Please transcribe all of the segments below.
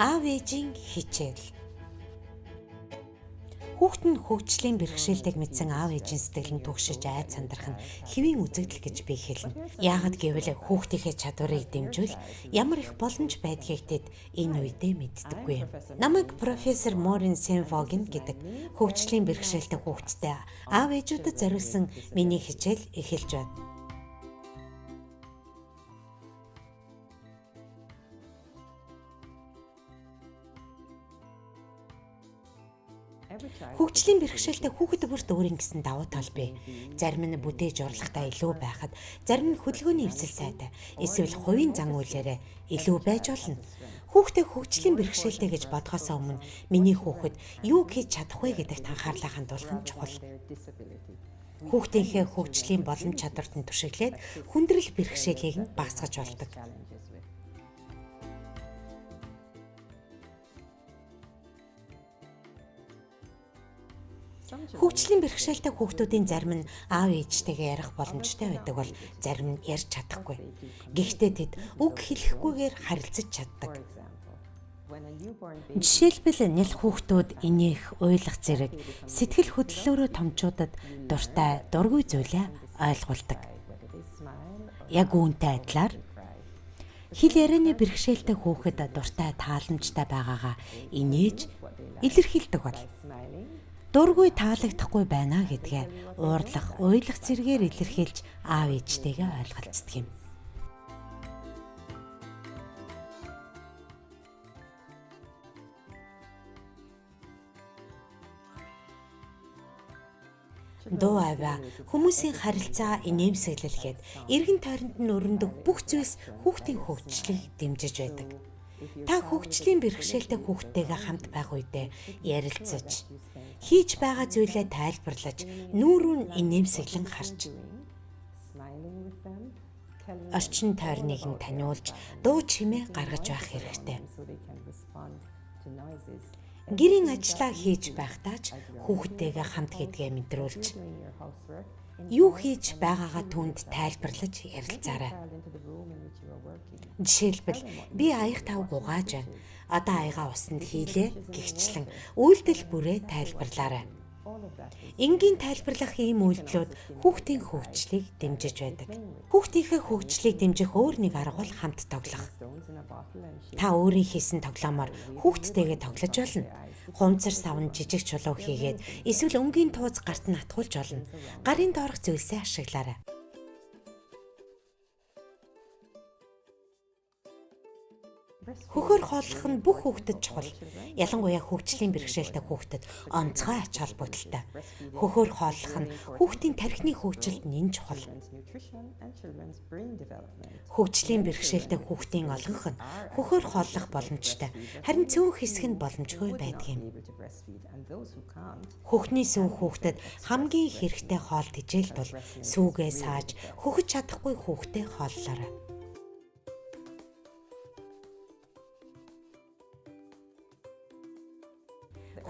Аав ээжийн хичээл. Хүүхэд нь хөгжлийн бэрхшээлтэйг мэдсэн аав ээжийн сэтгэл нь түгшиж айд сандрах нь хэвийн үзэгдэл гэж би хэлнэ. Яагад гэвэл хүүхдийнхээ чадварыг дэмжүүл ямар их боломж байдгийг тэд энэ үедээ мэддэггүй юм. Намайг профессор Морин Сенвоген гэдэг хөгжлийн бэрхшээлтэй хүүхэдтэй аав ээжүүдэд зориулсан миний хичээл эхэлж байна. Хөгжлийн бэрхшээлтэй хүүхэд бүрт өөрийн гэсэн давуу тал бий. Зарим нь бүдээж урлагтай илүү байхад, зарим нь хөдөлгөөний эвсэл сайтай, эсвэл хувийн зан үйлээрээ илүү байж болно. Хүүхдээ хөгжлийн бэрхшээлтэй гэж бодохоос өмнө миний хүүхэд юу хийж чадах вэ гэдэгт анхаарлаа хандуулах нь чухал. Хүүхдийнхээ хөгжлийн боломж чадварт нь түшиглээд хүндрэл бэрхшээлийг нь багасгаж болдог. Хөгжлийн бэрхшээлтэй хүүхдүүдийн зарим нь аав ээжтэйгээ ярих боломжтой байдаг бол зарим нь ярьж чадахгүй. Гэхдээ тэд үг хэлэхгүйгээр харилцаж чаддаг. Жишээлбэл нялх хүүхдүүд инех, уйлах зэрэг сэтгэл хөдлөлөөрөө томчуудад дуртай дургүй зүйлээ ойлгуулдаг. Яг үүнтэй адилаар хэл ярианы бэрхшээлтэй хүүхэд дуртай тааламжтай байгаагаа инээж илэрхийлдэг бол дургүй таалагдахгүй байна гэдгээ уурлах, уйлах зэргээр илэрхийлж аав ээжтэйгээ ойлголцдог юм. Дуу аваа хүмүүсийн харилцаа инээмсэглэлгээд эргэн тойронд нь өрнөдөх бүх зүйлс хүүхдийн хөгжлийг дэмжиж байдаг. Та хөгжлийн бэрхшээлтэй хүүхдтэйгээ хамт байх үедээ ярилцаж, хийж байгаа зүйлээ тайлбарлаж, нүүрүү нь инээмсэглэн харж, орчин тойрныг нь таниулж, дуу чимээ гаргаж байх хэрэгтэй. Гэрийн ажлаа хийж байхдаа ч хүүхдтэйгээ хамт гэдгээ мэдрүүлж, юу хийж байгаагаа түүнд тайлбарлаж ярилцаарай. Жишээлбэл би аяг тав гугааж байна. Одоо аягаа усанд хийлээ гихчлэн үйлдэл бүрээ тайлбарлаарай. Энгийн тайлбарлах ийм үйлдэлүүд хүүхдийн хөгжлийг дэмжиж байдаг. Хүүхдийнхээ хөгжлийг дэмжих өөр нэг арга бол хамт тоглох. Та өөрийн хийсэн тоглоомоор хүүхдтэйгээ тоглож болно. Хумцар савн жижиг чулуу хийгээд эсвэл өнгийн тууз гарт нь атгуулж болно. Гарын доорх зүйлсээ ашиглаарай. Хөхөр хооллох нь бүх хүүхдэд чухал. Ялангуяа хөгжлийн бэрхшээлтэй хүүхдэд онцгой ач холбогдолтой. Хөхөр хооллох нь хүүхдийн тархины хөгжилд нэн чухал. Хөгжлийн бэрхшээлтэй хүүхдийн олонх нь хөхөр хооллох боломжтой. Харин цөөн хэсэг нь боломжгүй байдаг юм. Хөхний сүүх хүүхдэд хамгийн хэрэгтэй хоол тэжээлт бол сүүгээ сааж хөхөж чадахгүй хүүхдэд хооллоорой.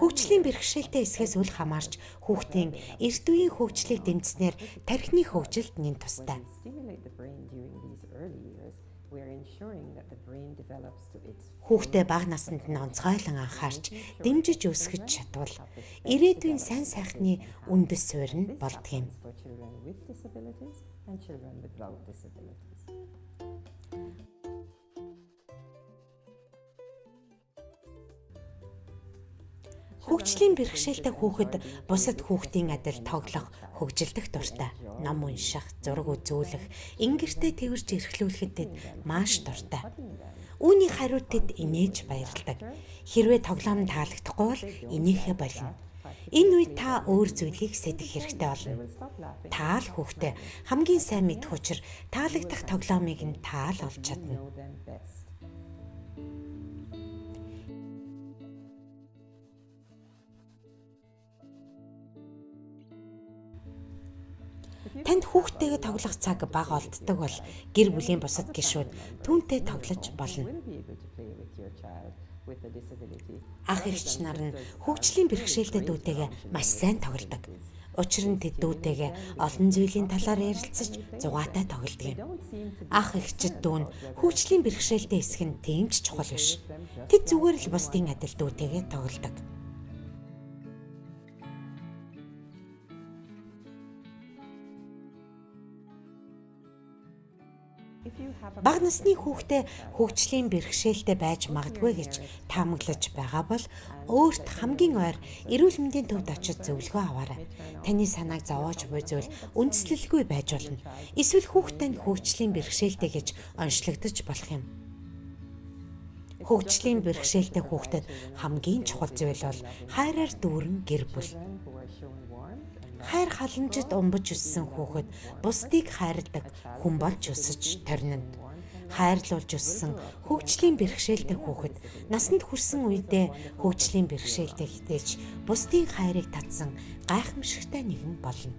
Хөгжлийн бэрхшээлтэй эсхээс үл хамаарч хүүхдийн эрт үеийн хөгжлийг дэмжснээр тархины хөгжилд нэн тустай. Хүүхдээ бага наснд нь онцгойлон анхаарч дэмжиж өсгөж чадвал ирээдүйн сайн сайхны үндэс суурь нь болдог юм. Хөгжлийн бэрхшээлтэй хүүхэд бусад хүүхдийн адил тоглох, хөгжилдөх дуртай. Ном унших, зураг үзүүлэх, ингэртээ тэрвэрж эрхлүүлэхэд тэд маш дуртай. Үүний хариуд тэд инээж баярладаг. Хэрвээ тоглоом таалагдахгүй бол инээхэ болно. Энэ үед та өөр зүйлийг сэдэх хэрэгтэй болно. Таал хүүхдээ хамгийн сайн мэдэх учраас таалагдах тоглоомыг нь таал олж чадна. Танд хүүхдтэйгээ тоглох цаг бага олддог бол гэр бүлийн бусад гишүүд түүнтэй тоглож болно. Ах эгч нар нь хөгжлийн бэрхшээлтэй дүүтэйгээ маш сайн тоглодог. Учир нь тэд дүүтэйгээ олон зүйлийн талаар ярилцаж зугаатай тоглодог юм. Ах эгчид дүү нь хөгжлийн бэрхшээлтэй хэсэг нь тийм ч чухал биш. Тэд зүгээр л бусдын адил дүүтэйгээ тоглодог. Бага насны хүүхдээ хөгжлийн бэрхшээлтэй байж магадгүй гэж таамаглаж байгаа бол өөрт хамгийн ойр эрүүл мэндийн төвд очиж зөвлөгөө аваарай. Таны санааг зовоож буй зүйл үндэслэлгүй байж болно. Эсвэл хүүхдтэй хөгжлийн бэрхшээлтэй гэж онцлогдож болох юм. Хөгжлийн бэрхшээлтэй хүүхдэд хамгийн чухал зүйл бол хайраар дүүрэн гэр бүл. Хайр халамжид умбаж өссөн хүүхэд бусдыг хайрладаг хүн болж өсөж торнино. Хайрлуулж өссөн хөгжлийн бэрхшээлтэй хүүхэд насанд хүрсэн үедээ хөгжлийн бэрхшээлтэй хитэж бусдын хайрыг татсан гайхамшигтай нэгэн болно.